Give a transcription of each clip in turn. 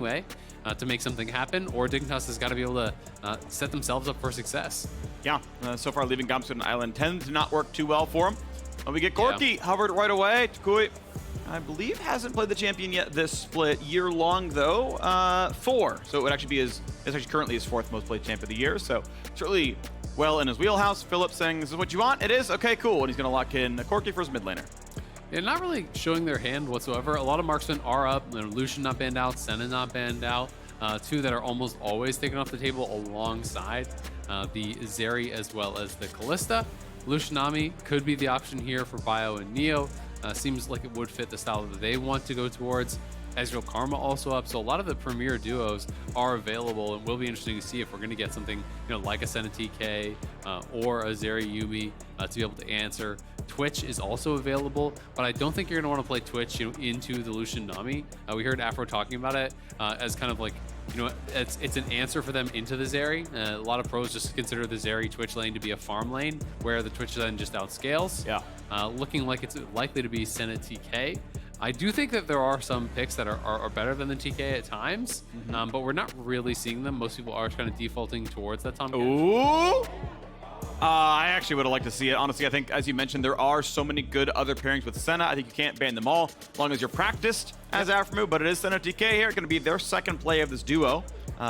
way to make something happen, or Dignitas has got to be able to set themselves up for success. Yeah, so far leaving Gamsu on Island tends to not work too well for him. And we get Corki hovered right away. Toucouille, I believe, hasn't played the champion yet this split. Year long though, 4. So it would actually be it's actually currently his 4th most played champ of the year. So certainly well in his wheelhouse. Philip saying, "This is what you want." It is. Okay, cool. And he's gonna lock in Corki for his mid laner. They're not really showing their hand whatsoever. A lot of marksmen are up. Lucian not banned out, Senna not banned out. Two that are almost always taken off the table alongside the Zeri as well as the Kalista. Lucian Nami could be the option here for Bio and Neo. Seems like it would fit the style that they want to go towards. Ezreal Karma also up, so a lot of the premier duos are available, and will be interesting to see if we're going to get something, like a Senna TK or a Zeri Yuumi to be able to answer. Twitch is also available, but I don't think you're going to want to play Twitch into the Lucian Nami. We heard Aphro talking about it as kind of like, it's an answer for them into the Zeri. A lot of pros just consider the Zeri Twitch lane to be a farm lane, where the Twitch lane just outscales. Yeah. Looking like it's likely to be Senna TK. I do think that there are some picks that are better than the TK at times, but we're not really seeing them. Most people are kind of defaulting towards that Tahm. Ooh! I actually would have liked to see it. Honestly, I think, as you mentioned, there are so many good other pairings with Senna. I think you can't ban them all, as long as you're practiced as Aphromoo, but it is Senna TK here. Going to be their 2nd play of this duo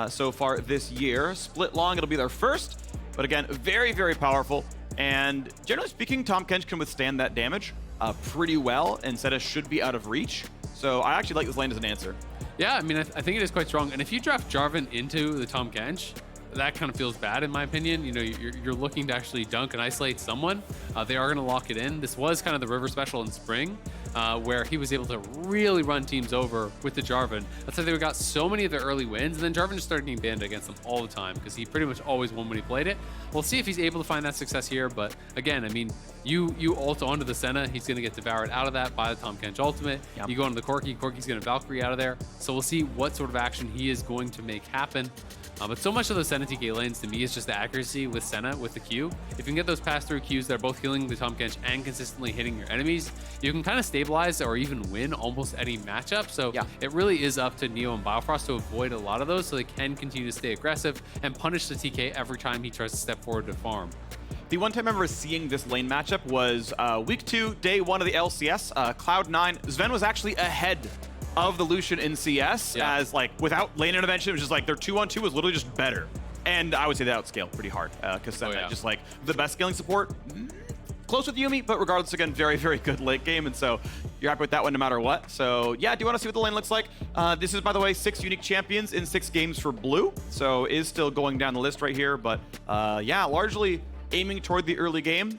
so far this year. Split long, it'll be their 1st, but again, very, very powerful. And generally speaking, Tahm Kench can withstand that damage pretty well, and Senna should be out of reach. So I actually like this lane as an answer. Yeah, I mean, I think it is quite strong. And if you draft Jarvan into the Tahm Kench, that kind of feels bad in my opinion. You're looking to actually dunk and isolate someone. They are going to lock it in. This was kind of the River special in spring, where he was able to really run teams over with the Jarvan. That's why they got so many of the early wins, and then Jarvan just started getting banned against them all the time because he pretty much always won when he played it. We'll see if he's able to find that success here, but again, I mean, you ult onto the Senna, he's going to get devoured out of that by the Tahm Kench ultimate. Yep. You go onto the Corki, Corki's going to Valkyrie out of there. So we'll see what sort of action he is going to make happen. But so much of the Senna TK lanes to me is just the accuracy with Senna with the Q. If you can get those pass-through Qs that are both healing the Tahm Kench and consistently hitting your enemies, you can kind of stabilize or even win almost any matchup. So it really is up to Neo and Biofrost to avoid a lot of those so they can continue to stay aggressive and punish the TK every time he tries to step forward to farm. The one time I remember seeing this lane matchup was week 2, day 1 of the LCS. Cloud9, Sven was actually ahead of the Lucian in CS, as like without lane intervention, it was just like their 2-on-2 was literally just better. And I would say they outscaled pretty hard because Senna just like the best scaling support. Close with Yuumi, but regardless, again, very, very good late game. And so you're happy with that one no matter what. So yeah, do you want to see what the lane looks like? This is, by the way, 6 unique champions in 6 games for blue. So is still going down the list right here. But yeah, largely aiming toward the early game,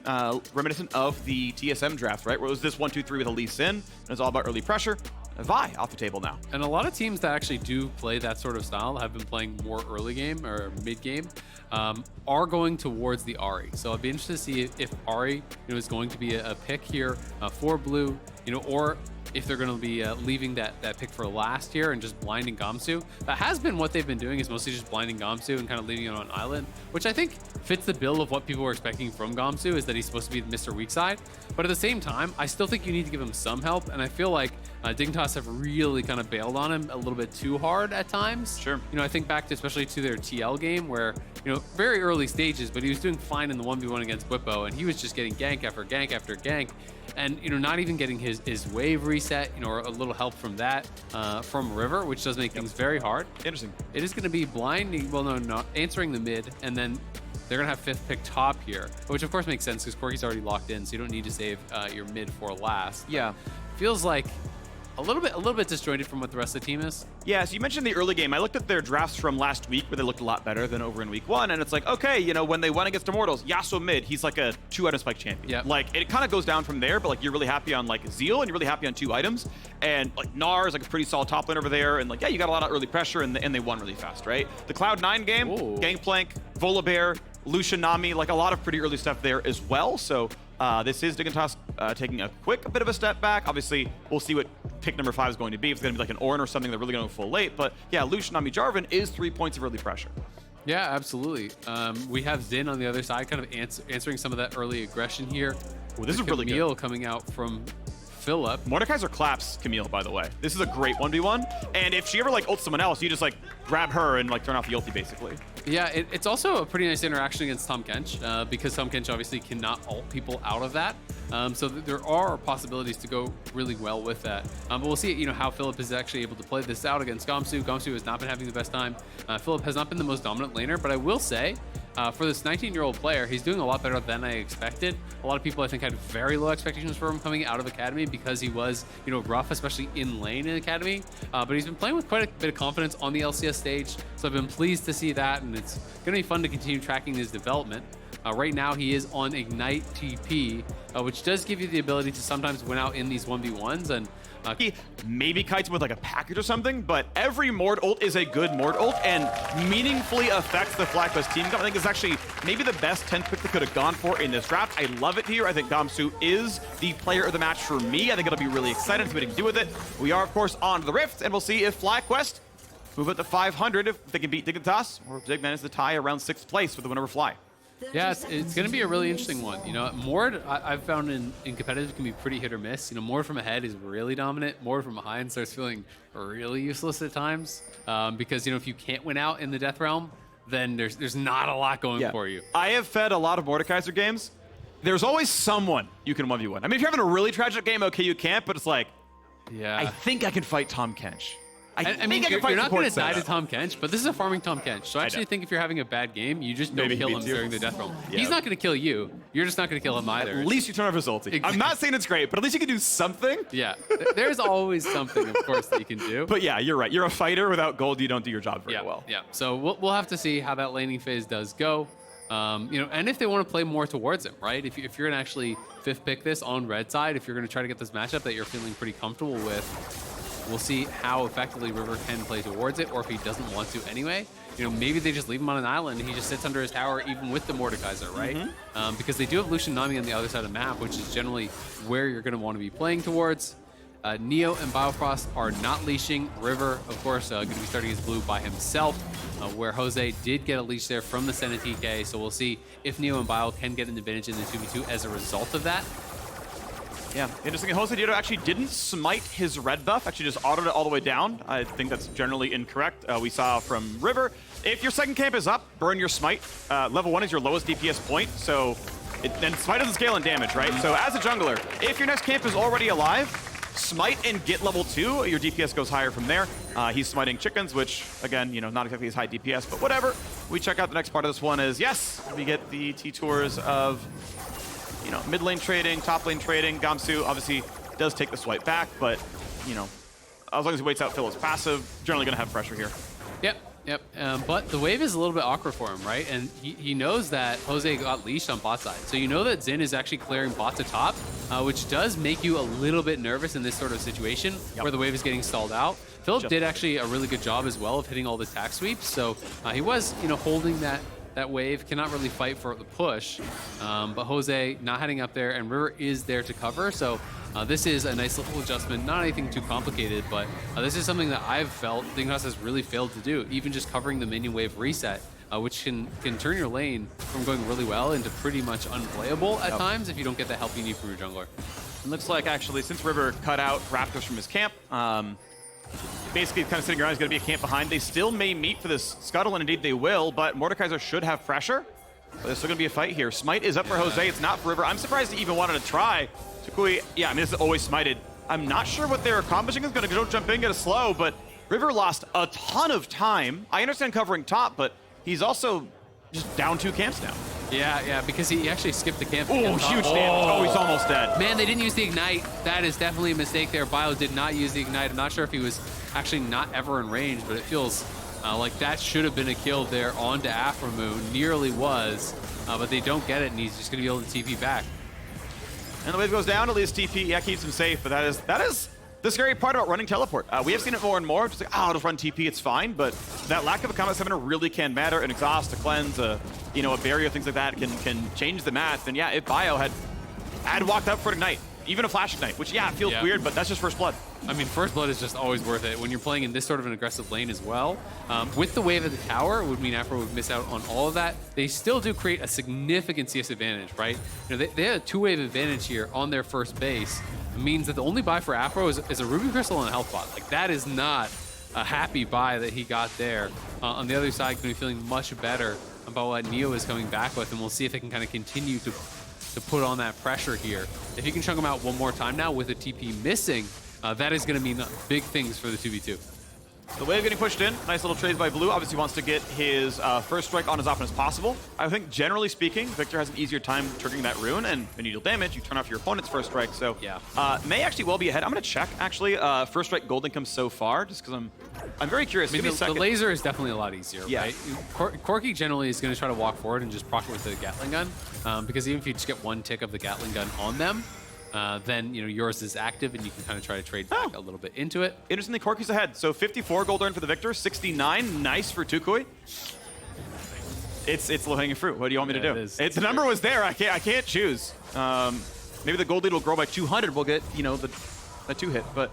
reminiscent of the TSM draft, right? Where it was this 1-2-3 with a Lee Sin. And it's all about early pressure. Vi off the table now. And a lot of teams that actually do play that sort of style, have been playing more early game or mid game, are going towards the Ahri. So I'd be interested to see if Ahri is going to be a pick here for blue, or if they're going to be leaving that pick for last year and just blinding Gamsu. That has been what they've been doing, is mostly just blinding Gamsu and kind of leaving it on island, which I think fits the bill of what people were expecting from Gamsu, is that he's supposed to be Mr. Weak Side. But at the same time, I still think you need to give him some help, and I feel like Dignitas have really kind of bailed on him a little bit too hard at times. Sure. I think back to especially to their TL game where, very early stages, but he was doing fine in the 1v1 against Whippo, and he was just getting gank after gank after gank, and not even getting his wave reset, or a little help from that from River, which does make things very hard. Interesting. It is going to be blinding, well, no, not answering the mid, and then they're going to have 5th pick top here, which of course makes sense because Corki's already locked in, so you don't need to save your mid for last. Yeah. Feels like a little bit disjointed from what the rest of the team is. Yeah, so you mentioned the early game. I looked at their drafts from last week where they looked a lot better than over in week 1, and it's like, okay, when they went against Immortals, Yasuo mid, he's like a 2-item spike champion. Yeah. Like, it kind of goes down from there, but like you're really happy on like Zeal, and you're really happy on 2 items, and like Gnar is like a pretty solid top lane over there, and like, yeah, you got a lot of early pressure, and they won really fast, right? The Cloud9 game, Gangplank, Volibear, Lucian, Nami, like a lot of pretty early stuff there as well. So this is Dignitas taking a bit of a step back. Obviously, we'll see what pick number 5 is going to be. If it's going to be like an Ornn or something, they're really going to go full late. But yeah, Lucian, Nami, Jarvan is 3 points of early pressure. Yeah, absolutely. We have Xin on the other side, kind of answering some of that early aggression here. Oh, this is really good. Camille coming out from FuYl. MOrdekaiser claps Camille, by the way. This is a great 1v1. And if she ever like ults someone else, you just like grab her and like turn off the ulti basically. Yeah, it's also a pretty nice interaction against Tahm Kench because Tahm Kench obviously cannot ult people out of that. So there are possibilities to go really well with that. But we'll see, you know, how FuYl is actually able to play this out against Gamsu. Gamsu has not been having the best time. FuYl has not been the most dominant laner, but I will say, for this 19-year-old player, he's doing a lot better than I expected. A lot of people, I think, had very low expectations for him coming out of Academy because he was, you know, rough, especially in lane in Academy. But he's been playing with quite a bit of confidence on the LCS stage, so I've been pleased to see that, and it's going to be fun to continue tracking his development. Right now, he is on Ignite TP, which does give you the ability to sometimes win out in these 1v1s, and He maybe kites with like a package or something, but every Mord ult is a good Mord ult and meaningfully affects the FlyQuest team. I think it's actually maybe the best 10th pick they could have gone for in this draft. I love it here. I think Gamsu is the player of the match for me. I think it'll be really exciting to see what he can do with it. We are, of course, on to the Rift, and we'll see if FlyQuest move it to 500 if they can beat Dignitas, or if Zig manages to tie around 6th place with the winner of Fly. Yeah, it's going to be a really interesting one. You know, Mord, I've found in competitive can be pretty hit or miss. You know, Mord from ahead is really dominant. Mord from behind starts feeling really useless at times because, you know, if you can't win out in the Death Realm, then there's not a lot going for you. I have fed a lot of MOrdekaiser games. There's always someone you can 1v1. I mean, if you're having a really tragic game, okay, you can't, but it's like, yeah, I think I can fight Tahm Kench. I mean, you're not going to die to Tahm Kench, but this is a farming Tahm Kench. So I actually think if you're having a bad game, you just don't kill him during the Death Realm. Yeah. He's not going to kill you. You're just not going to kill him either. At least you turn off his ulti. Exactly. I'm not saying it's great, but at least you can do something. Yeah, there's always something, of course, that you can do. But yeah, you're right. You're a fighter. Without gold, you don't do your job very well. Yeah, so we'll have to see how that laning phase does go. You know, and if they want to play more towards him, right? If you're going to actually 5th pick this on red side, if you're going to try to get this matchup that you're feeling pretty comfortable with, we'll see how effectively River can play towards it, or if he doesn't want to anyway. You know, maybe they just leave him on an island and he just sits under his tower even with the MOrdekaiser, right? Because they do have Lucian Nami on the other side of the map, which is generally where you're going to want to be playing towards. Neo and Biofrost are not leashing. River, of course, going to be starting his blue by himself, where Jose did get a leash there from the Senna TK. So we'll see if Neo and Bio can get an advantage in the 2v2 as a result of that. Yeah, interesting. JoseDeodo actually didn't smite his red buff, actually just autoed it all the way down. I think that's generally incorrect. We saw from River, if your second camp is up, burn your smite. Level 1 is your lowest DPS point, so then smite doesn't scale in damage, right? So as a jungler, if your next camp is already alive, smite and get level 2, your DPS goes higher from there. He's smiting chickens, which, again, you know, not exactly as high DPS, but whatever. We check out the next part of this one is, yes, we get the T-tours of, you know, mid lane trading, top lane trading. Gamsu obviously does take the swipe back, but, you know, as long as he waits out FuYl's passive, generally going to have pressure here. Yep. But the wave is a little bit awkward for him, right? And he knows that Jose got leashed on bot side. So you know that Xin is actually clearing bot to top, which does make you a little bit nervous in this sort of situation where the wave is getting stalled out. Philip did actually a really good job as well of hitting all the tack sweeps. So he was, you know, holding that wave, cannot really fight for the push, but Jose not heading up there, and River is there to cover, so this is a nice little adjustment, not anything too complicated, but this is something that I've felt Dignitas has really failed to do, even just covering the minion wave reset, which can turn your lane from going really well into pretty much unplayable at times if you don't get the help you need from your jungler. It looks like, actually, since River cut out Raptors from his camp, basically kind of sitting around, he's going to be a camp behind. They still may meet for this scuttle, and indeed they will, but MOrdekaiser should have pressure. But there's still going to be a fight here. Smite is up for Jose. It's not for River. I'm surprised he even wanted to try. Toucouille, yeah, I mean, this is always smited. I'm not sure what they're accomplishing. Is going to go jump in, get a slow, but River lost a ton of time. I understand covering top, but he's also just down 2 camps now. Yeah, because he actually skipped the camp. Oh, huge damage. Oh, he's almost dead. Man, they didn't use the Ignite. That is definitely a mistake there. Bio did not use the Ignite. I'm not sure if he was actually not ever in range, but it feels like that should have been a kill there onto Aphromoo. Nearly was, but they don't get it, and he's just going to be able to TP back. And the wave goes down, at least TP, yeah, keeps him safe, but that is the scary part about running teleport. We have seen it more and more, just like, oh, just run TP, it's fine, but that lack of a combat summoner really can matter. An exhaust, a cleanse, you know, a barrier, things like that can change the math. And yeah, if Bio had walked up for Ignite, even a flash Ignite, which, yeah, it feels weird, but that's just first blood. I mean, first blood is just always worth it when you're playing in this sort of an aggressive lane as well. With the wave of the tower, it would mean Aphro would miss out on all of that. They still do create a significant CS advantage, right? You know, they had a 2-wave advantage here on their first base. means that the only buy for Aphro is a Ruby Crystal and a health bot. Like, that is not a happy buy that he got there. On the other side, going to be feeling much better about what Neo is coming back with, and we'll see if they can kind of continue to put on that pressure here. If you can chunk him out one more time now with a TP missing, that is going to mean big things for the 2v2. The wave getting pushed in. Nice little trades by Blue. Obviously wants to get his first strike on as often as possible. I think generally speaking, Viktor has an easier time triggering that rune, and when you deal damage, you turn off your opponent's first strike. So yeah, may actually well be ahead. I'm going to check actually first strike gold income so far, just because I'm very curious. I mean, the laser is definitely a lot easier, right? Corki generally is going to try to walk forward and just proc it with the Gatling gun, because even if you just get one tick of the Gatling gun on them, then yours is active and you can kind of try to trade back a little bit into it. Interestingly, Corki's ahead. So 54 gold earned for the Viktor, 69, nice for toucouille. It's low-hanging fruit. What do you want me to do? The number was there. I can't choose. Maybe the gold lead will grow by 200. We'll get the 2-hit, but.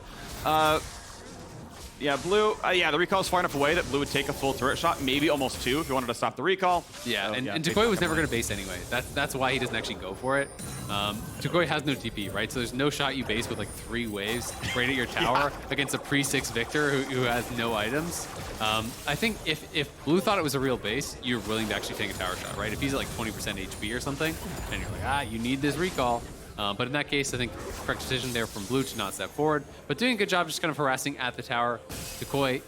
Yeah, Blue, the recall is far enough away that Blue would take a full turret shot, maybe almost 2 if you wanted to stop the recall. Yeah, so, and toucouille was never going to base anyway. That's why he doesn't actually go for it. toucouille has no TP, right? So there's no shot you base with like 3 waves right at your tower against a pre-6 Viktor who has no items. I think if Blue thought it was a real base, you're willing to actually take a tower shot, right? If he's at like 20% HP or something, and you're like, you need this recall. But in that case, I think correct decision there from Blue to not step forward. But doing a good job just kind of harassing at the tower. toucouille,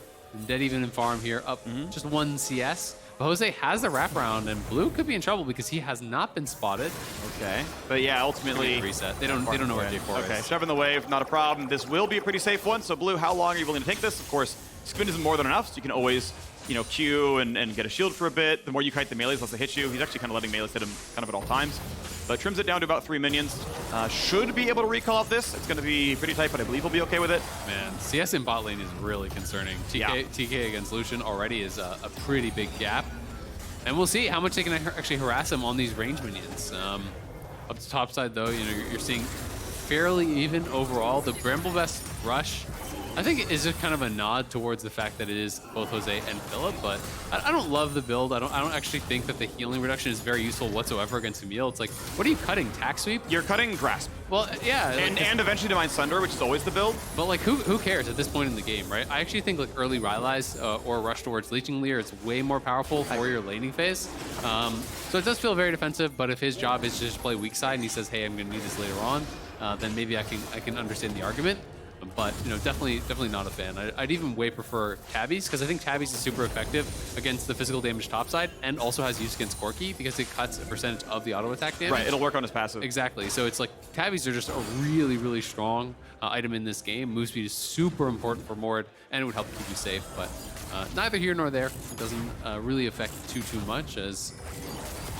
dead even in farm here, up just 1 CS. But Jose has the wraparound, and Blue could be in trouble because he has not been spotted. Okay. But yeah, ultimately... reset. They don't know where J4 is. Okay, shoving the wave, not a problem. This will be a pretty safe one. So Blue, how long are you willing to take this? Of course, spin isn't more than enough, so you can always... Q and get a shield for a bit. The more you kite the melees, less they hit you. He's actually kind of letting melees hit him kind of at all times. But trims it down to about 3 minions. Should be able to recall off this. It's going to be pretty tight, but I believe he'll be okay with it. Man, CS in bot lane is really concerning. TK against Lucian already is a pretty big gap. And we'll see how much they can actually harass him on these range minions. Up the top side, though, you're seeing fairly even overall. The Bramblevest rush, I think, is just kind of a nod towards the fact that it is both Jose and Philip, but I don't love the build. I don't actually think that the healing reduction is very useful whatsoever against Camille. It's like, what are you cutting? Tack sweep? You're cutting Grasp. Well, yeah. And eventually Divine Sunder, which is always the build. But like, who cares at this point in the game, right? I actually think like early Rylai's or rush towards Leeching Leer is way more powerful for your laning phase. So it does feel very defensive, but if his job is to just play weak side and he says, hey, I'm going to need this later on, then maybe I can understand the argument. But definitely not a fan. I'd even way prefer Tabby's, because I think Tabby's is super effective against the physical damage topside and also has use against Corki because it cuts a percentage of the auto attack damage. Right, it'll work on his passive. Exactly. So it's like Tabby's are just a really strong item in this game. Move speed is super important for Mord, and it would help keep you safe. But neither here nor there. It doesn't really affect too much, as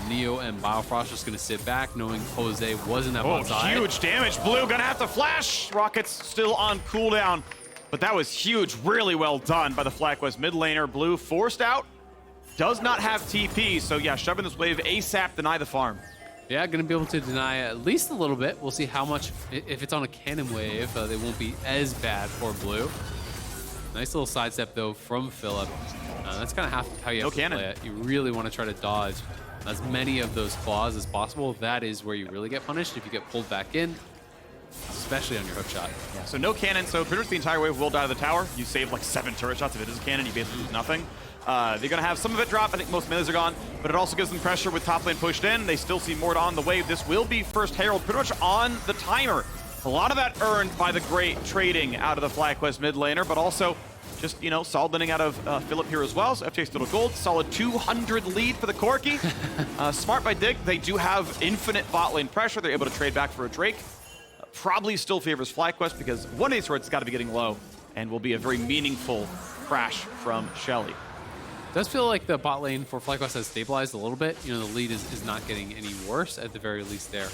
Neo and Biofrost just going to sit back, knowing Jose wasn't at one side. Huge damage. Blue going to have to flash. Rockets still on cooldown. But that was huge. Really well done by the FlyQuest mid laner. Blue forced out. Does not have TP. So yeah, shoving this wave ASAP, deny the farm. Yeah, going to be able to deny at least a little bit. We'll see how much. If it's on a cannon wave, they won't be as bad for Blue. Nice little sidestep, though, from Philip. That's kind of how you have to play it. You really want to try to dodge as many of those claws as possible. That is where you really get punished if you get pulled back in, especially on your hook shot. Yeah, so no cannon, so pretty much the entire wave will die to the tower. You save like 7 turret shots. If it is a cannon, you basically lose nothing. They're going to have some of it drop. I think most melees are gone, but it also gives them pressure with top lane pushed in. They still see Mord on the wave. This will be first Herald pretty much on the timer. A lot of that earned by the great trading out of the FlyQuest mid laner, but also just, solid winning out of Philip here as well. So FJ still to gold. Solid 200 lead for the Corki. Smart by Dig. They do have infinite bot lane pressure. They're able to trade back for a Drake. Probably still favors FlyQuest because one of these swords has got to be getting low and will be a very meaningful crash from Shelly. Does feel like the bot lane for FlyQuest has stabilized a little bit. The lead is not getting any worse at the very least there.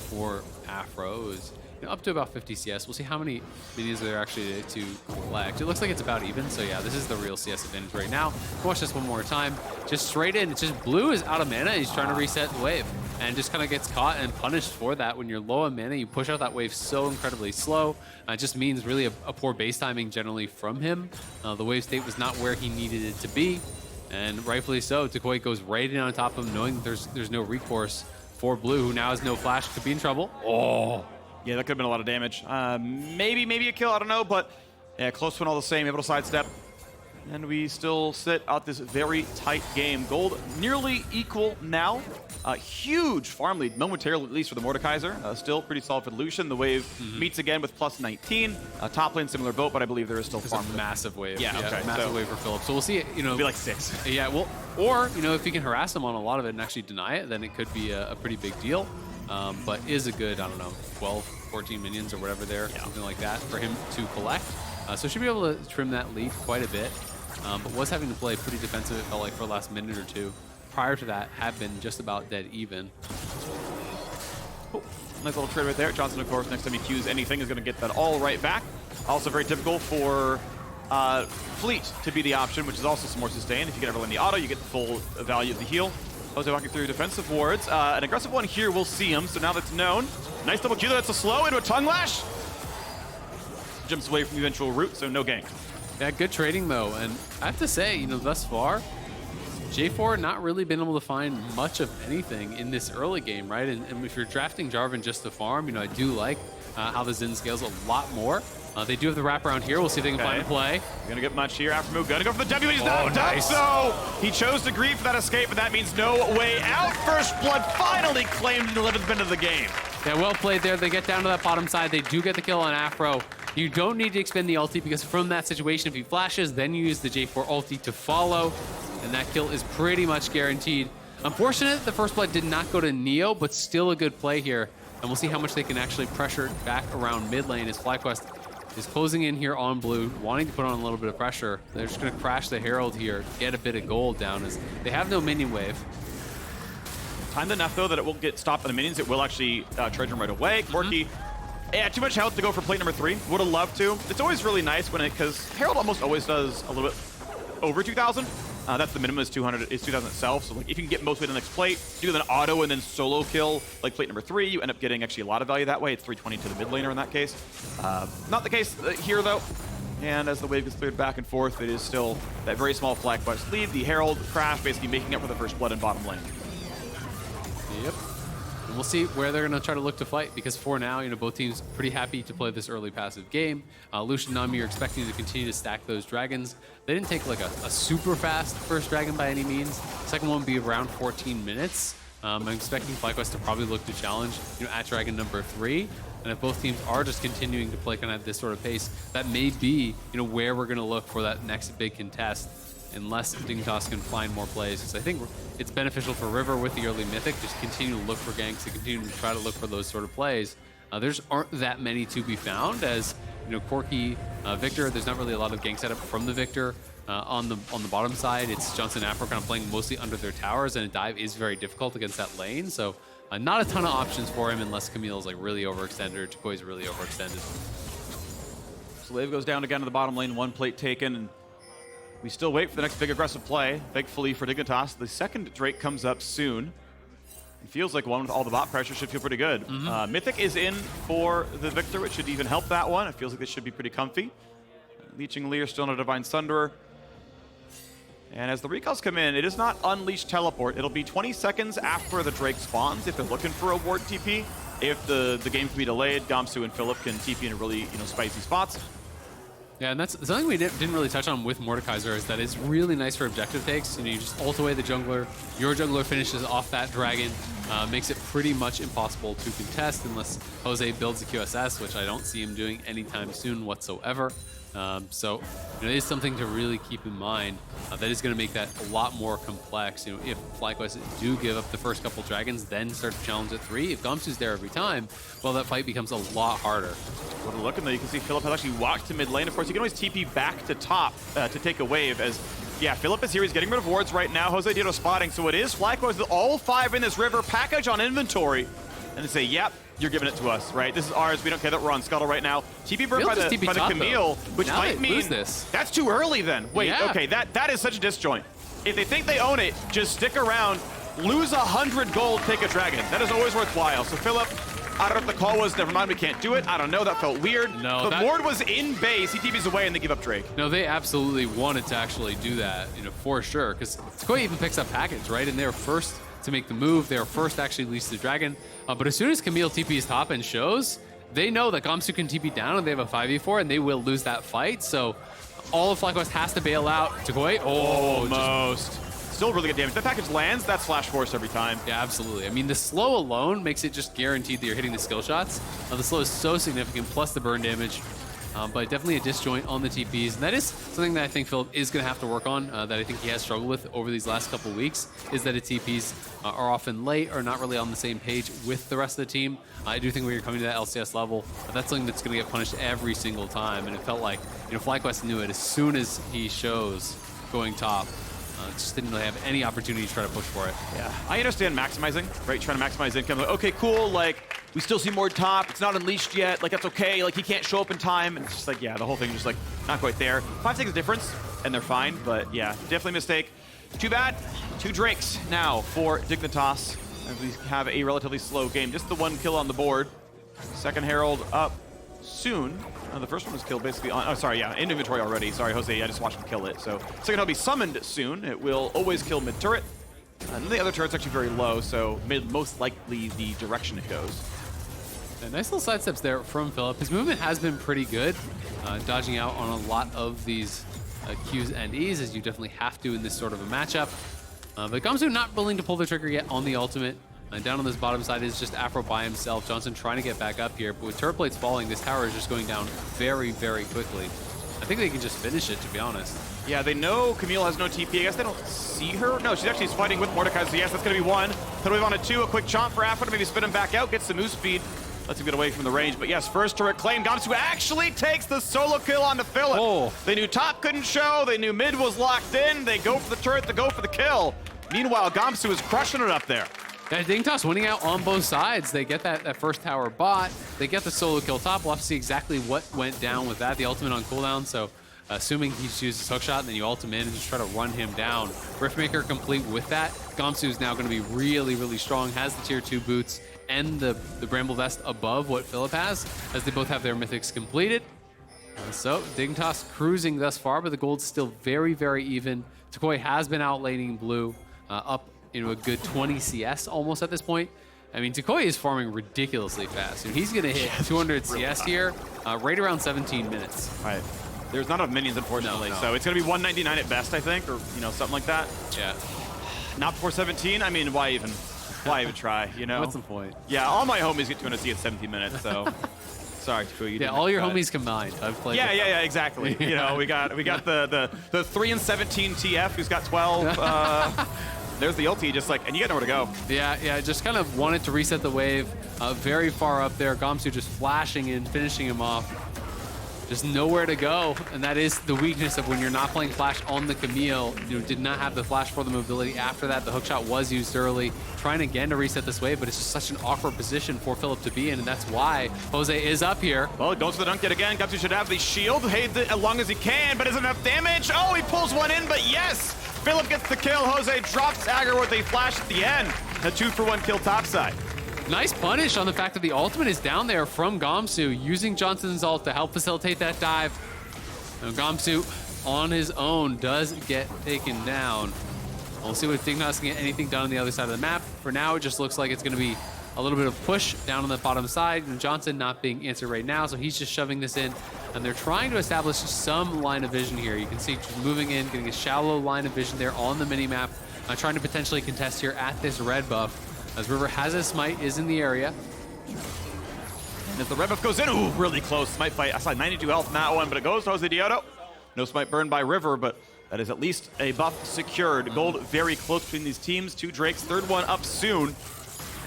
For Aphro is up to about 50 CS. We'll see how many minions there are actually to collect. It looks like it's about even, so yeah, this is the real CS advantage right now. Watch this one more time. Just straight in. It's just Blue is out of mana. He's trying to reset the wave and just kind of gets caught and punished for that. When you're low on mana, you push out that wave so incredibly slow. It just means really a poor base timing generally from him. The wave state was not where he needed it to be, and rightfully so. toucouille goes right in on top of him, knowing that there's no recourse for Blue, who now has no flash, could be in trouble. Oh, Yeah, that could have been a lot of damage. Maybe a kill, I don't know, but yeah, close one all the same, able to sidestep. And we still sit out this very tight game. Gold nearly equal now. Huge farm lead, momentarily at least for the MOrdekaiser. Still pretty solid for Lucian. The wave meets again with plus 19. Top lane similar boat, but I believe there is still farm. A massive wave. Yeah, okay. Massive wave for Philip. So we'll see it, you know. It'll be like 6. Yeah, well, or, you know, if he can harass him on a lot of it and actually deny it, then it could be a pretty big deal. But is a good, I don't know, 12, 14 minions or whatever there, something like that for him to collect. So should be able to trim that lead quite a bit. But was having to play pretty defensive, it felt like, for the last minute or two. Prior to that, had been just about dead even. Oh, nice little trade right there. Johnsun, of course, next time he Qs anything, is going to get that all right back. Also very typical for Fleet to be the option, which is also some more sustain. If you get everyone in the auto, you get the full value of the heal. Jose walking through defensive wards. An aggressive one here, we'll see him. So now that's known. Nice double Q, that's a slow into a tongue lash. Jumps away from the eventual route, so no gank. Yeah, good trading though, and I have to say, you know, thus far, J4 not really been able to find much of anything in this early game, right? And if you're drafting Jarvan just to farm, you know, I do like how the Zen scales a lot more. They do have the wraparound here. We'll see if they can find a play. Gonna get much here. Aphromoo gonna go for the W. He's not done so. He chose to grieve for that escape, but that means no way out. First blood finally claimed in the 11th minute of the game. Yeah, well played there. They get down to that bottom side. They do get the kill on Aphro. You don't need to expend the ulti because from that situation, if he flashes, then you use the J4 ulti to follow, and that kill is pretty much guaranteed. Unfortunate, the first blood did not go to Neo, but still a good play here. And we'll see how much they can actually pressure it back around mid lane as FlyQuest is closing in here on blue, wanting to put on a little bit of pressure. They're just going to crash the Herald here, get a bit of gold down as they have no minion wave. Timed enough, though, that it won't get stopped by the minions. It will actually charge him right away. Corki, yeah, too much health to go for plate number 3. Would have loved to. It's always really nice when because Herald almost always does a little bit over 2,000. That's the minimum is 200. Is 2,000 itself. So like, if you can get most of the next plate, do an auto and then solo kill like plate number 3, you end up getting actually a lot of value that way. It's 320 to the mid laner in that case. Not the case here though. And as the wave gets cleared back and forth, it is still that very small FlyQuest lead. The Herald crash basically making up for the first blood in bottom lane. Yep. And we'll see where they're going to try to look to fight because for now, you know, both teams pretty happy to play this early passive game. Lucian and Nami are expecting to continue to stack those dragons. They didn't take like a super fast first dragon by any means. Second one would be around 14 minutes. I'm expecting FlyQuest to probably look to challenge, you know, at dragon number 3. And if both teams are just continuing to play kind of at this sort of pace, that may be, you know, where we're going to look for that next big contest. Unless Dignitas can find more plays, because I think it's beneficial for River with the early Mythic, just continue to look for ganks and continue to try to look for those sort of plays. There's aren't that many to be found, as you know, Corki, Viktor. There's not really a lot of gank setup from the Viktor on the bottom side. It's Johnsun and Afro kind of playing mostly under their towers, and a dive is very difficult against that lane. So not a ton of options for him unless Camille is like really overextended or toucouille is really overextended. Slave goes down again to the bottom lane, 1 plate taken, and we still wait for the next big aggressive play, thankfully for Dignitas. The second Drake comes up soon. It feels like one with all the bot pressure should feel pretty good. Mythic is in for the Viktor, which should even help that one. It feels like this should be pretty comfy. Leeching Lear still on a Divine Sunderer. And as the recalls come in, it is not Unleash Teleport. It'll be 20 seconds after the Drake spawns if they're looking for a ward TP. If the game can be delayed, Gamsu and Philip can TP in really spicy spots. Yeah, and that's something we didn't really touch on with MOrdekaiser is that it's really nice for objective takes. You know, you just ult away the jungler, your jungler finishes off that dragon, makes it pretty much impossible to contest unless Jose builds a QSS, which I don't see him doing anytime soon whatsoever. So you know, it is something to really keep in mind. That is going to make that a lot more complex. You know, if FlyQuest do give up the first couple dragons, then start to challenge at 3, if Gamsu's there every time, well, that fight becomes a lot harder. What a look, and though you can see Philip has actually walked to mid lane. Of course, you can always TP back to top to take a wave as, yeah, Philip is here. He's getting rid of wards right now. JoseDeodo spotting, so it is FlyQuest with all 5 in this river, package on inventory, and they say, yep, you're giving it to us, right? This is ours. We don't care that we're on Scuttle right now. TP burn by the Camille, which now might mean this. That's too early then. Wait, yeah. Okay, that is such a disjoint. If they think they own it, just stick around, lose 100 gold, take a dragon. That is always worthwhile. So Philip, I don't know if the call was, never mind, we can't do it. I don't know, that felt weird. No, but Ward was in base, he TPs away, and they give up Drake. No, they absolutely wanted to actually do that, you know, for sure, because toucouille even picks up package, right? And they're first to make the move. They were first to actually release the dragon. But as soon as Camille TP's top and shows, they know that Gamsu can TP down and they have a 5v4 and they will lose that fight. So all of FlyQuest has to bail out. toucouille, almost. Still really good damage. That package lands, that's flash force every time. Yeah, absolutely. I mean, the slow alone makes it just guaranteed that you're hitting the skill shots. The slow is so significant, plus the burn damage. But definitely a disjoint on the TPs. And that is something that I think Phil is going to have to work on, that I think he has struggled with over these last couple weeks, is that his TPs are often late or not really on the same page with the rest of the team. I do think when you're coming to that LCS level, that's something that's going to get punished every single time. And it felt like, FlyQuest knew it as soon as he shows going top. Just didn't really have any opportunity to try to push for it. Yeah, I understand maximizing, right? Trying to maximize income. Like, okay, cool. Like, we still see more top. It's not unleashed yet. Like, that's okay. Like, he can't show up in time. And it's just like, yeah, the whole thing just like not quite there. 5 seconds difference, and they're fine. But yeah, definitely a mistake. Too bad. 2 Drakes now for Dignitas, as we have a relatively slow game. Just the 1 kill on the board. Second Herald up soon. The first one was killed basically on, in inventory already. Sorry, Jose, I just watched him kill it. So second will be summoned soon. It will always kill mid turret. And then the other turret's actually very low, so mid most likely the direction it goes. Yeah, nice little sidesteps there from Philip. His movement has been pretty good, dodging out on a lot of these Qs and Es, as you definitely have to in this sort of a matchup. But Gamsu not willing to pull the trigger yet on the ultimate. Down on this bottom side is just Aphro by himself. Johnsun trying to get back up here, but with turret plates falling, this tower is just going down very, very quickly. I think they can just finish it, to be honest. Yeah, they know Camille has no TP. I guess they don't see her. No, she's actually fighting with MOrdekaiser. Yes, that's going to be 1. Then we on a 2. A quick chomp for Aphro to maybe spin him back out, get some move speed. Lets him get away from the range. But yes, first turret claim. Gamsu actually takes the solo kill onto Philip. Oh. They knew top couldn't show. They knew mid was locked in. They go for the turret to go for the kill. Meanwhile, Gamsu is crushing it up there. Yeah, Dignitas winning out on both sides. They get that first tower bot. They get the solo kill top. We'll have to see exactly what went down with that. The ultimate on cooldown, so assuming he just uses hookshot and then you ult him in and just try to run him down. Riftmaker complete with that. Gamsu is now going to be really, really strong. Has the tier 2 boots and the Bramble Vest above what Philip has, as they both have their mythics completed. So Dignitas cruising thus far, but the gold's still very, very even. toucouille has been outlaning blue, up a good 20 CS almost at this point. I mean, toucouille is farming ridiculously fast. And he's going to hit 200 CS here right around 17 minutes. Right. There's not enough minions, unfortunately. No. So it's going to be 199 at best, I think, or something like that. Yeah. Not before 17. I mean, why even try? What's the point? Yeah, all my homies get 200 CS at 17 minutes. So sorry, toucouille. Yeah, all your homies combined. I've played. Yeah, exactly. we got the 3 and 17 TF who's got 12. There's the ulti, just like, and you got nowhere to go. Yeah, just kind of wanted to reset the wave. Very far up there. Gamsu just flashing in, finishing him off. Just nowhere to go, and that is the weakness of when you're not playing flash on the Camille. Did not have the flash for the mobility. After that, the hookshot was used early. Trying again to reset this wave, but it's just such an awkward position for Philip to be in, and that's why Jose is up here. Well, it goes for the dunk yet again. Gamsu should have the shield, as long as he can, but isn't enough damage. Oh, he pulls one in, but yes! Philip gets the kill. Jose drops Agar with a flash at the end. A 2-for-1 kill topside. Nice punish on the fact that the ultimate is down there from Gamsu, using Johnsun's ult to help facilitate that dive. Now Gamsu, on his own, does get taken down. We'll see if Dignitas can get anything done on the other side of the map. For now, it just looks like it's going to be a little bit of push down on the bottom side, and Johnsun not being answered right now, so he's just shoving this in. And they're trying to establish some line of vision here. You can see just moving in, getting a shallow line of vision there on the mini-map, trying to potentially contest here at this red buff. As River has a smite, is in the area. And if the red buff goes in, ooh, really close. Smite fight. I saw 92 health in that one, but it goes to JoseDeodo. No smite burned by River, but that is at least a buff secured. Gold very close between these teams. 2 Drakes, third one up soon.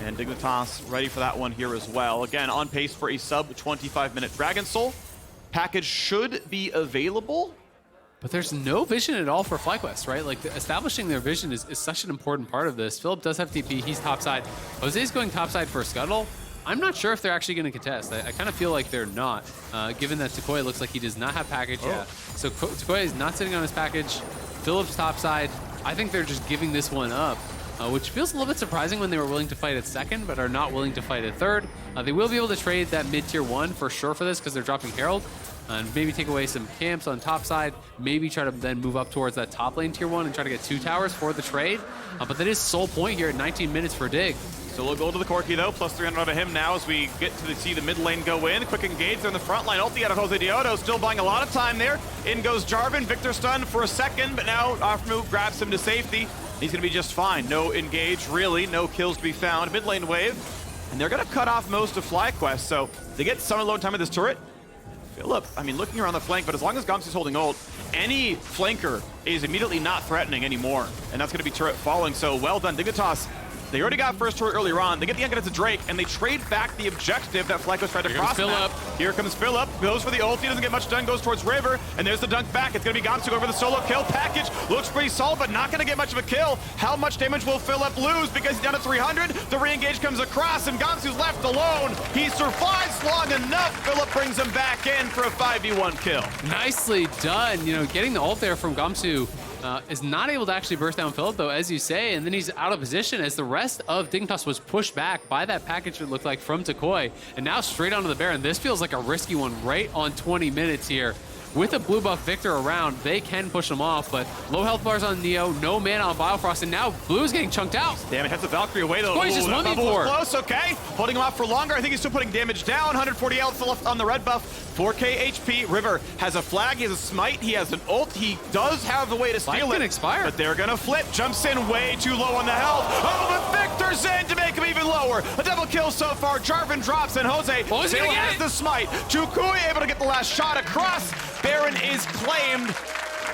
And Dignitas ready for that one here as well. Again, on pace for a sub 25-minute Dragon Soul. Package should be available. But there's no vision at all for FlyQuest, right? Like, establishing their vision is such an important part of this. Philip does have TP. He's topside. Jose's going topside for a scuttle. I'm not sure if they're actually going to contest. I kind of feel like they're not, given that toucouille looks like he does not have package yet. So toucouille is not sitting on his package. Philip's topside. I think they're just giving this one up, which feels a little bit surprising when they were willing to fight at second, but are not willing to fight at third. They will be able to trade that mid-tier 1 for sure for this, because they're dropping Herald. and maybe take away some camps on top side, maybe try to then move up towards that top lane tier 1 and try to get 2 towers for the trade. But that is sole point here at 19 minutes for Dig. Still a goal to the Corki though, plus 300 out of him now as we get to see the mid lane go in. Quick engage there in the front line. Ulti out of JoseDeodo, still buying a lot of time there. In goes Jarvan, Viktor stunned for a second, but now Aphromoo grabs him to safety. He's gonna be just fine. No engage, really, no kills to be found. Mid lane wave, and they're gonna cut off most of FlyQuest, so they get some load time of this turret. Philip, I mean, looking around the flank, but as long as Gamsu's holding ult, any flanker is immediately not threatening anymore, and that's gonna be turret falling, so well done, Dignitas. They already got first turret earlier on. They get the Dignitas to Drake, and they trade back the objective that FlyQuest tried to cross map. Here comes Philip, goes for the ulti, doesn't get much done, goes towards River, and there's the dunk back. It's gonna be Gamsu over the solo kill package. Looks pretty solid, but not gonna get much of a kill. How much damage will Philip lose? Because he's down to 300. The re-engage comes across, and Gamsu's left alone. He survives long enough. Philip brings him back in for a 5v1 kill. Nicely done. You know, getting the ult there from Gamsu is not able to actually burst down Philip, though, as you say, and then he's out of position as the rest of Dignitas was pushed back by that package it looked like from toucouille, and now straight onto the Baron. This feels like a risky one right on 20 minutes here. With a blue buff Viktor around, they can push him off, but low health bars on Neo, no mana on Biofrost, and now Blue's getting chunked out. Damn, it has the Valkyrie away though. He's just 1v4. Close, okay. Holding him off for longer. I think he's still putting damage down. 140 health left on the red buff. 4k HP. River has a flag, he has a smite, he has an ult. He does have the way to steal it. Expire. But they're gonna flip. Jumps in way too low on the health. Oh, but Viktor's in to make him even lower. A double kill so far. Jarvan drops and Jose still has the smite. toucouille able to get the last shot across. Baron is claimed.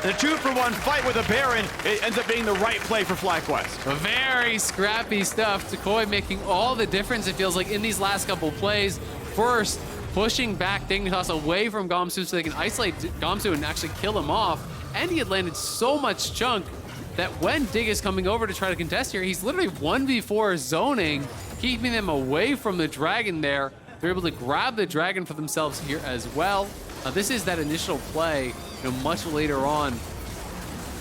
The 2-for-1 fight with a Baron, it ends up being the right play for FlyQuest. Very scrappy stuff. toucouille making all the difference, it feels like, in these last couple plays. First, pushing back Dignitas away from Gamsu so they can isolate Gamsu and actually kill him off. And he had landed so much chunk that when Dig is coming over to try to contest here, he's literally 1v4 zoning, keeping them away from the dragon there. They're able to grab the dragon for themselves here as well. This is that initial play, much later on.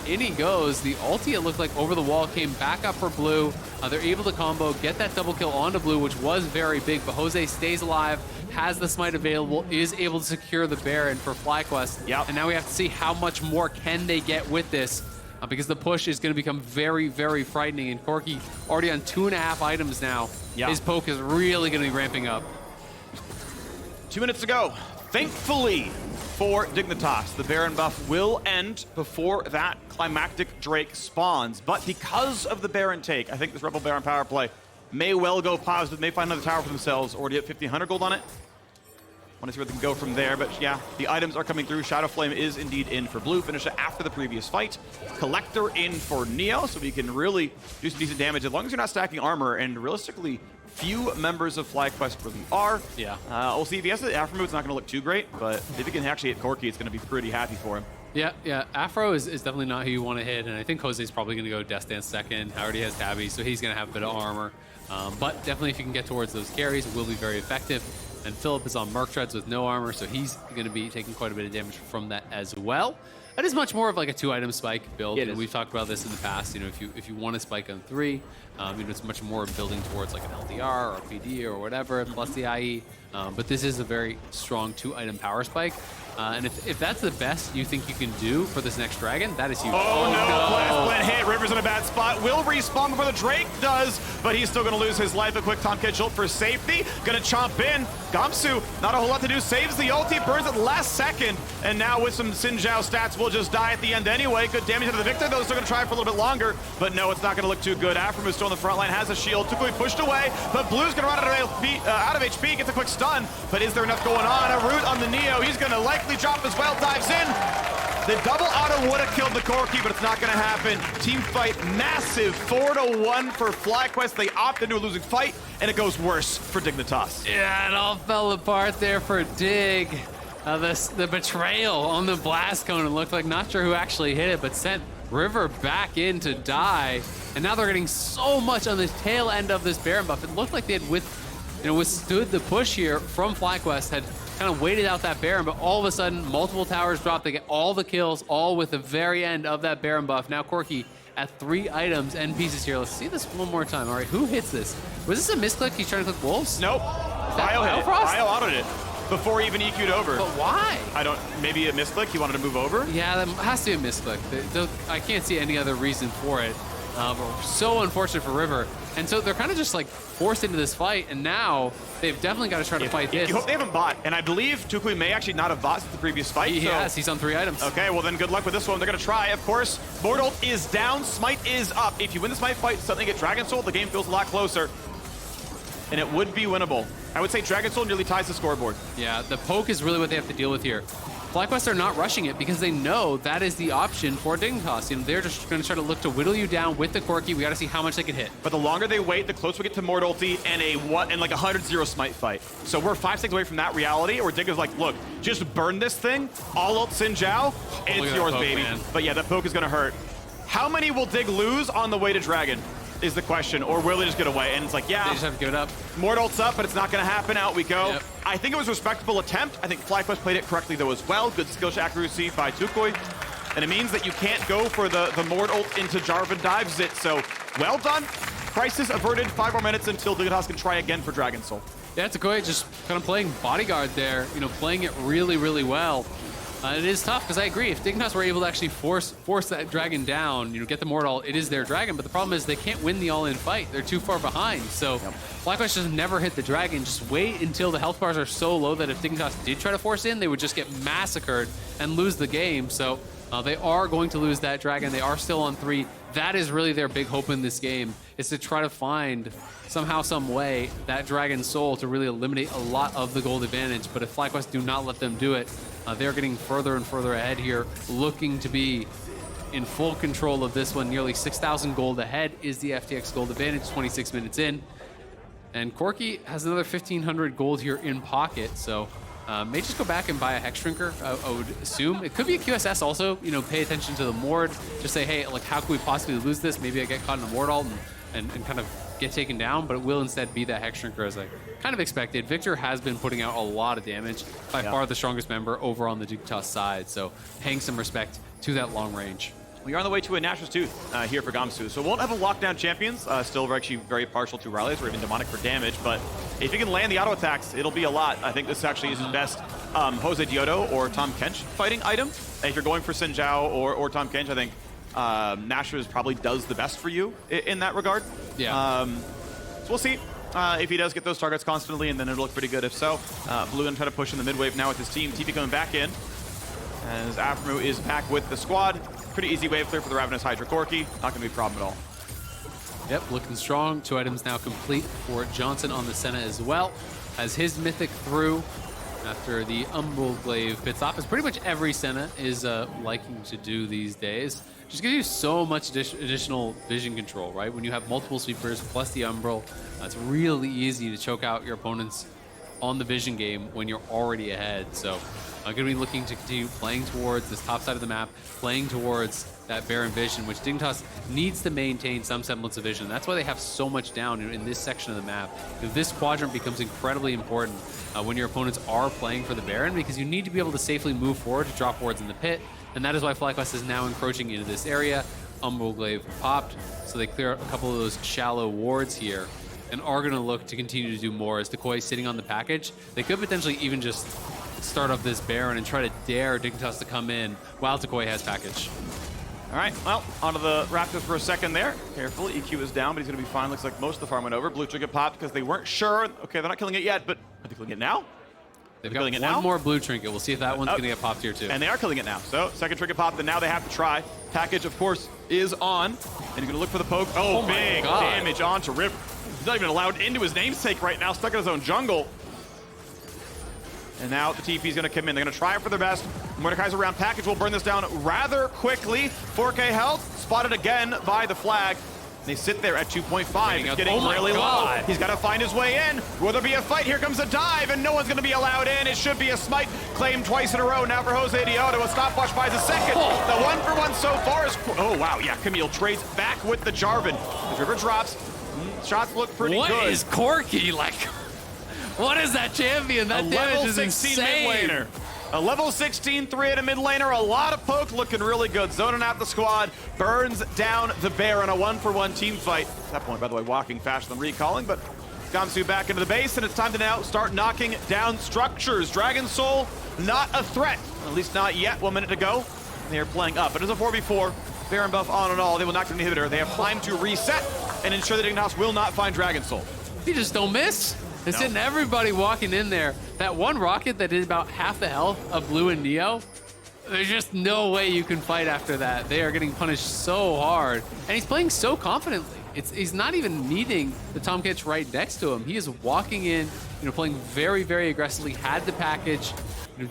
In he goes. The ulti, it looked like, over the wall came back up for Blue. They're able to combo, get that double kill onto Blue, which was very big, but Jose stays alive, has the smite available, is able to secure the Baron for FlyQuest. Yep. And now we have to see how much more can they get with this, because the push is going to become very, very frightening, and Corki already on 2.5 items now. Yep. His poke is really going to be ramping up. 2 minutes to go. Thankfully for Dignitas, the Baron buff will end before that climactic Drake spawns. But because of the Baron take, I think this Rebel Baron power play may well go positive, may find another tower for themselves, already at 1,500 gold on it. Want to see where they can go from there, but yeah, the items are coming through. Shadow Flame is indeed in for Blue, finished it after the previous fight. Collector in for Neo, so we can really do some decent damage as long as you're not stacking armor, and realistically, few members of FlyQuest really are. Yeah. We'll see if he has the Aphromoo, it's not going to look too great, but if he can actually hit Corki, it's going to be pretty happy for him. Yeah. Afro is definitely not who you want to hit, and I think Jose's probably going to go Death Dance second. Already has Tabby, so he's going to have a bit of armor. But definitely if you can get towards those carries, it will be very effective. And Philip is on Merc Treads with no armor, so he's going to be taking quite a bit of damage from that as well. That is much more of like a 2-item spike build. And we've talked about this in the past. If you want to spike on 3, it's much more building towards like an LDR or PD or whatever, plus the IE. But this is a very strong 2-item power spike. And if that's the best you think you can do for this next dragon, that is huge. Oh no, Blast hit. River's in a bad spot. Will respawn before the Drake does, but he's still going to lose his life. A quick Tahm catch ult for safety. Going to chomp in. Gamsu, not a whole lot to do. Saves the ulti, burns it last second. And now with some Xin Zhao stats, will just die at the end anyway. Good damage to the Viktor, though. Still going to try for a little bit longer. But no, it's not going to look too good. Aphromoo still on the front line, has a shield. toucouille pushed away, but Blue's going to run out of HP, gets a quick stun. But is there enough going on? A root on the Neo. He's going to likely drop as well. Dives in. The double auto would have killed the Corki, but it's not going to happen. Team fight massive, 4-1 for FlyQuest. They opt into a losing fight, and it goes worse for Dignitas. Yeah, it all fell apart there for Dig. The betrayal on the blast cone, it looked like, not sure who actually hit it, but sent River back in to die. And now they're getting so much on the tail end of this Baron buff. It looked like they had withstood the push here from FlyQuest, had kind of waited out that Baron, but all of a sudden, multiple towers drop. They get all the kills, all with the very end of that Baron buff. Now Corki at 3 items and pieces here. Let's see this one more time. All right, who hits this? Was this a misclick? He's trying to click Wolves? Nope. Bio hit it. Bio autoed it. before he even EQ'd over. But why? I don't, maybe a misclick, he wanted to move over? Yeah, that has to be a misclick. I can't see any other reason for it. But so unfortunate for River. And so they're kind of just like forced into this fight, and now they've definitely got to try to fight this. You hope they haven't bought, and I believe toucouille may actually not have bought since the previous fight. He has, he's on 3 items. Okay, well then good luck with this one. They're gonna try, of course. Mordult is down, Smite is up. If you win the Smite fight, suddenly get Dragon Soul, the game feels a lot closer. And it would be winnable. I would say Dragon Soul nearly ties the scoreboard. Yeah, the poke is really what they have to deal with here. FlyQuest are not rushing it because they know that is the option for Dignitas. You know, they're just going to try to look to whittle you down with the Corki. We got to see how much they can hit. But the longer they wait, the closer we get to Mordulty and like a 100-0 Smite fight. So we're 5 seconds away from that reality, where Dig is like, look, just burn this thing, all ult Xin Zhao, and it's yours, poke, baby. Man. But yeah, that poke is going to hurt. How many will Dig lose on the way to Dragon is the question, or will they just get away? And it's like, yeah, they just have to give it up. Mordult's up, but it's not going to happen. Out we go. Yep. I think it was a respectable attempt. I think FlyQuest played it correctly, though, as well. Good skill accuracy by toucouille. And it means that you can't go for the Mordult into Jarvan dives it. So, well done. Crisis averted. 5 more minutes until Dignitas can try again for Dragon Soul. Yeah, toucouille just kind of playing bodyguard there, you know, playing it really, really well. It is tough, because I agree. If Dignitas were able to actually force that dragon down, you know, get the Mordult, it is their dragon. But the problem is they can't win the all-in fight. They're too far behind. So FlyQuest just never hit the dragon. Just wait until the health bars are so low that if Dignitas did try to force in, they would just get massacred and lose the game. So they are going to lose that dragon. They are still on 3. That is really their big hope in this game, is to try to find somehow, some way, that Dragon Soul to really eliminate a lot of the gold advantage. But if FlyQuest do not let them do it, they're getting further and further ahead here, looking to be in full control of this one. Nearly 6,000 gold ahead is the FTX gold advantage, 26 minutes in. And Corki has another 1,500 gold here in pocket, so may just go back and buy a Hex Shrinker, I would assume. It could be a QSS also, you know, pay attention to the Mord. Just say, hey, like, how could we possibly lose this? Maybe I get caught in a Mordult and kind of get taken down, but it will instead be that Hex Shrinker, as I kind of expected. Viktor has been putting out a lot of damage, by far the strongest member over on the Dignitas side, so paying some respect to that long range. We are on the way to a Nashor's Tooth here for Gamsu, so won't have a lockdown champions. Still actually very partial to rallies or even demonic for damage, but if you can land the auto attacks, it'll be a lot. I think this actually is his best JoseDeodo or Tahm Kench fighting item. If you're going for Xin Zhao or Tahm Kench, I think Nashor's probably does the best for you in that regard. Yeah. So we'll see if he does get those targets constantly, and then it'll look pretty good if so. Blue gonna try to push in the mid wave now with his team. TP coming back in as Aphromoo is back with the squad. Pretty easy wave clear for the Ravenous Hydra Corki. Not gonna be a problem at all. Yep, looking strong. 2 items now complete for Johnsun on the Senna as well, as his mythic through after the Umbral Glaive pit stop, as pretty much every Senna is liking to do these days. Just gives you so much additional vision control, right? When you have multiple sweepers plus the Umbral, it's really easy to choke out your opponents on the vision game when you're already ahead. So I'm going to be looking to continue playing towards this top side of the map, playing towards that Baron vision, which Dignitas needs to maintain some semblance of vision. That's why they have so much down in this section of the map. This quadrant becomes incredibly important when your opponents are playing for the Baron, because you need to be able to safely move forward to drop wards in the pit, and that is why FlyQuest is now encroaching into this area. Umbral Glaive popped, so they clear a couple of those shallow wards here, and are going to look to continue to do more. As toucouille sitting on the package, they could potentially even just start up this Baron and try to dare Dignitas to come in while toucouille has package. All right, well, onto the Raptors for a second there. Careful, EQ is down, but he's going to be fine. Looks like most of the farm went over. Blue Trinket popped because they weren't sure. Okay, they're not killing it yet, but are they killing it now? They've got one more Blue Trinket. We'll see if that one's going to get popped here too. And they are killing it now. So, second Trinket popped, and now they have to try. Package, of course, is on. And he's going to look for the poke. Oh, big damage onto River. He's not even allowed into his namesake right now, stuck in his own jungle. And now the TP is going to come in. They're going to try it for their best. MOrdekaiser around package will burn this down rather quickly. 4K health, spotted again by the flag. They sit there at 2.5. He's getting really low. He's got to find his way in. Will there be a fight? Here comes a dive, and no one's going to be allowed in. It should be a smite claimed twice in a row. Now for JoseDeodo, a stopwatch buys a second. The 1-for-1 so far is... Oh, wow, yeah, Camille trades back with the Jarvan. The River drops. Shots look pretty good. What is Corki like? What is that champion? That damage is insane. Mid laner. A level 16 3 mid laner. A lot of poke, looking really good. Zoning out the squad. Burns down the Baron. A 1-for-1 team fight. At that point, by the way, walking faster than recalling, but Gamsu back into the base, and it's time to now start knocking down structures. Dragon Soul, not a threat, at least not yet. 1 minute to go. They are playing up. It is a 4v4. Baron buff on and all. They will knock down the inhibitor. They have time to reset and ensure that Dignitas will not find Dragon Soul. You just don't miss. It's hitting everybody walking in there. That one rocket that did about half the health of Blue and Neo, there's just no way you can fight after that. They are getting punished so hard. And he's playing so confidently. He's not even needing the Tahm Kench right next to him. He is walking in, playing very, very aggressively, had the package,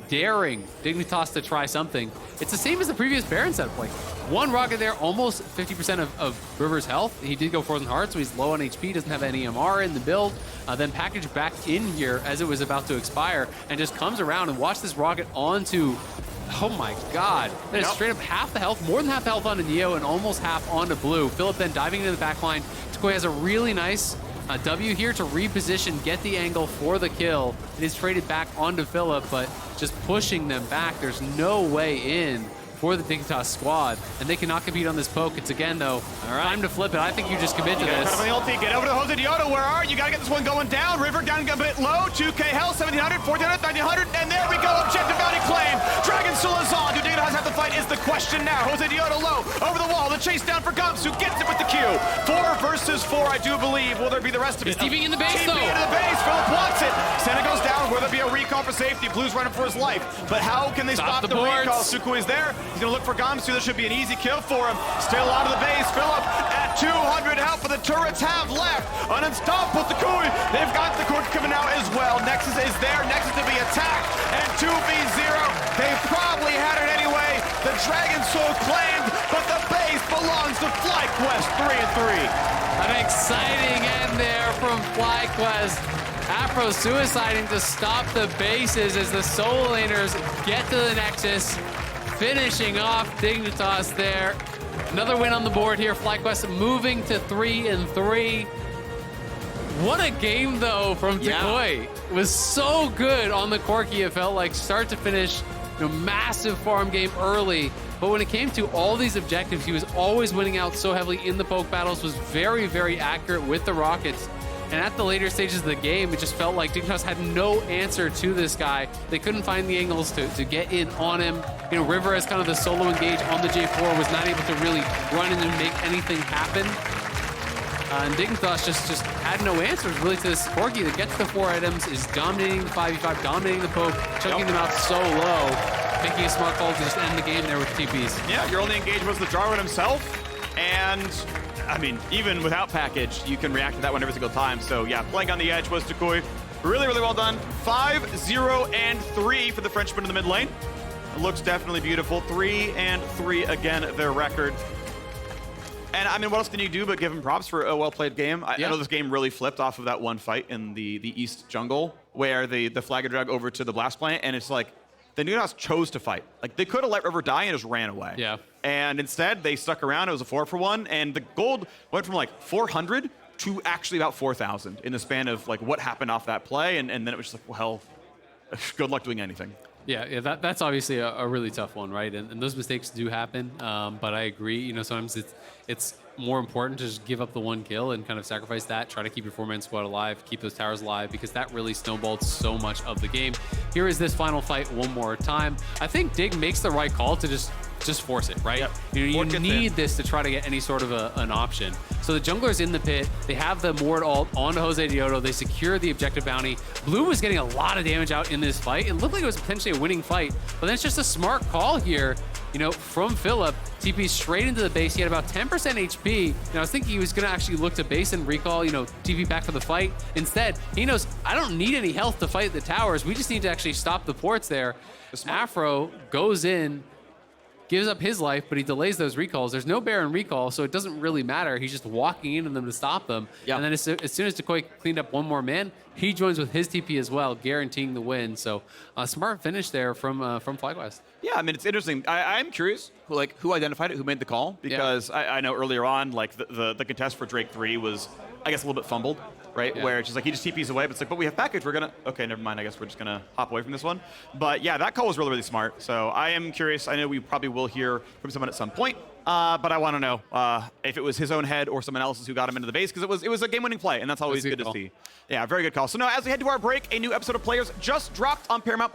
daring Dignitas to try something. It's the same as the previous Baron setup. Like, one rocket there, almost 50% of River's health. He did go Frozen Heart, so he's low on HP, doesn't have any MR in the build. Then package back in here as it was about to expire, and just comes around and watch this rocket onto, oh my god. That is straight up half the health, more than half the health onto Neo, and almost half onto Blue. Philip then diving into the back line. toucouille has a really nice W here to reposition, get the angle for the kill. It is traded back onto Philip, but just pushing them back. There's no way in for the Dignitas squad, and they cannot compete on this poke. It's again, though, time to flip it. I think you just commit to this. Get over to JoseDeodo. Where are you? Gotta get this one going down. River down a bit low. 2K health, 1700, 1400, 1900, and there we go. Objective bounty claim. Dragon Soul is on. Do Dignitas have to fight is the question now. JoseDeodo low, over the wall. The chase down for Gamsu. Gets it with the Q. 4 versus 4, I do believe. Will there be the rest of it? He's TPing in the base, though. TPing into the base. Philip wants it. Senna goes down. Will there be a recall for safety? Blue's running for his life. But how can they stop the recall? toucouille is there. He's gonna look for Gamsu. This should be an easy kill for him. Still out of the base. Philip at 200 health, but the turrets have left. An unstoppable toucouille. They've got the Corki coming out as well. Nexus is there. Nexus to be attacked. And 2v0. They probably had it anyway. The Dragon Soul claimed, but the base belongs to FlyQuest 3-3. An exciting end there from FlyQuest. Aphro suiciding to stop the bases as the solo laners get to the Nexus. Finishing off Dignitas there. Another win on the board here. FlyQuest moving to 3-3. What a game, though, from toucouille. It was so good on the Corki. It felt like start to finish, massive farm game early. But when it came to all these objectives, he was always winning out so heavily in the poke battles, was very, very accurate with the rockets. And at the later stages of the game, it just felt like Dignitas had no answer to this guy. They couldn't find the angles to get in on him. River as kind of the solo engage on the J4 was not able to really run in and make anything happen. And Dignitas just had no answers really to this Corki that gets the 4 items, is dominating the 5v5, dominating the poke, chucking them out so low, making a smart call to just end the game there with TPs. Yeah, your only engagement was the Jarvan himself, and I mean, even without package, you can react to that one every single time. So yeah, playing on the edge was toucouille. Really, really well done. 5-0-3 for the Frenchman in the mid lane. It looks definitely beautiful. 3-3 again, their record. And I mean, what else can you do but give him props for a well-played game? I know this game really flipped off of that one fight in the East jungle where the flag drag over to the blast plant, and it's like, the Dignitas chose to fight. Like, they could have let River die and just ran away. Yeah. And instead, they stuck around. It was a 4-for-1, and the gold went from like 400 to actually about 4,000 in the span of like what happened off that play, and then it was just like, well, good luck doing anything. Yeah, that's obviously a really tough one, right? And those mistakes do happen, but I agree. Sometimes it's more important to just give up the one kill and kind of sacrifice that, try to keep your 4-man squad alive, keep those towers alive, because that really snowballed so much of the game. Here is this final fight one more time. I think Dig makes the right call to just force it, right? Yep. You need this to try to get any sort of an option. So the jungler's in the pit. They have the Mord ult onto JoseDeodo. They secure the objective bounty. Blue was getting a lot of damage out in this fight. It looked like it was potentially a winning fight, but then it's just a smart call here, from Philip. TP straight into the base. He had about 10% HP. I was thinking he was going to actually look to base and recall, TP back for the fight. Instead, he knows, I don't need any health to fight the towers. We just need to actually stop the ports there. Aphro goes in, gives up his life, but he delays those recalls. There's no Baron recall, so it doesn't really matter. He's just walking into them to stop them. Yep. And then as soon as toucouille cleaned up one more man, he joins with his TP as well, guaranteeing the win. So a smart finish there from FlyQuest. Yeah, I mean, it's interesting. I'm curious who identified it, who made the call, because I know earlier on, like the contest for Drake 3 was, I guess, a little bit fumbled, right? Yeah. Where it's just like, he just TPs away, but it's like, but we have package, okay, never mind, I guess we're just gonna hop away from this one. But yeah, that call was really, really smart. So I am curious. I know we probably will hear from someone at some point. but I want to know if it was his own head or someone else's who got him into the base, because it was a game-winning play, and that's always good to see. Yeah, very good call. So now, as we head to our break, a new episode of Players just dropped on Paramount+.